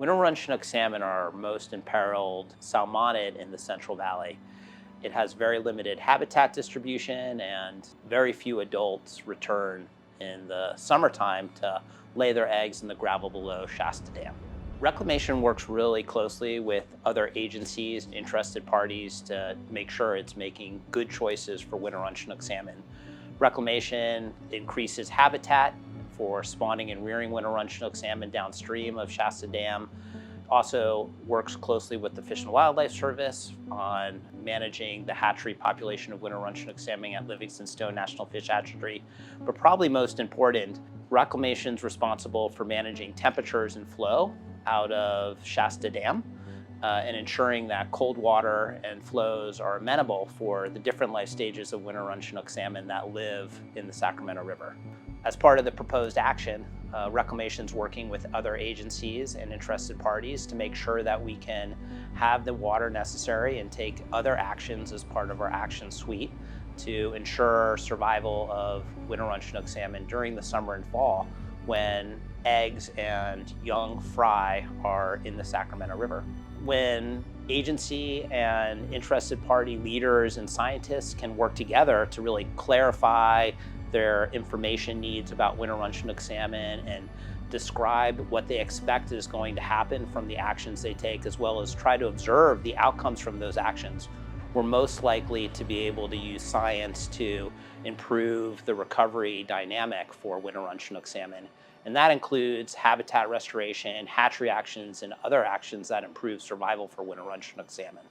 Winter run Chinook salmon are most imperiled salmonid in the Central Valley. It has very limited habitat distribution and very few adults return in the summertime to lay their eggs in the gravel below Shasta Dam. Reclamation works really closely with other agencies and interested parties to make sure it's making good choices for winter run Chinook salmon. Reclamation increases habitat for spawning and rearing winter run Chinook salmon downstream of Shasta Dam. Also works closely with the Fish and Wildlife Service on managing the hatchery population of winter run Chinook salmon at Livingston Stone National Fish Hatchery. But probably most important, Reclamation's responsible for managing temperatures and flow out of Shasta Dam and ensuring that cold water and flows are amenable for the different life stages of winter run Chinook salmon that live in the Sacramento River. As part of the proposed action, Reclamation's working with other agencies and interested parties to make sure that we can have the water necessary and take other actions as part of our action suite to ensure survival of winter run Chinook salmon during the summer and fall when eggs and young fry are in the Sacramento River. When agency and interested party leaders and scientists can work together to really clarify their information needs about winter run Chinook salmon and describe what they expect is going to happen from the actions they take, as well as try to observe the outcomes from those actions, we're most likely to be able to use science to improve the recovery dynamic for winter run Chinook salmon. And that includes habitat restoration, hatchery actions, and other actions that improve survival for winter run Chinook salmon.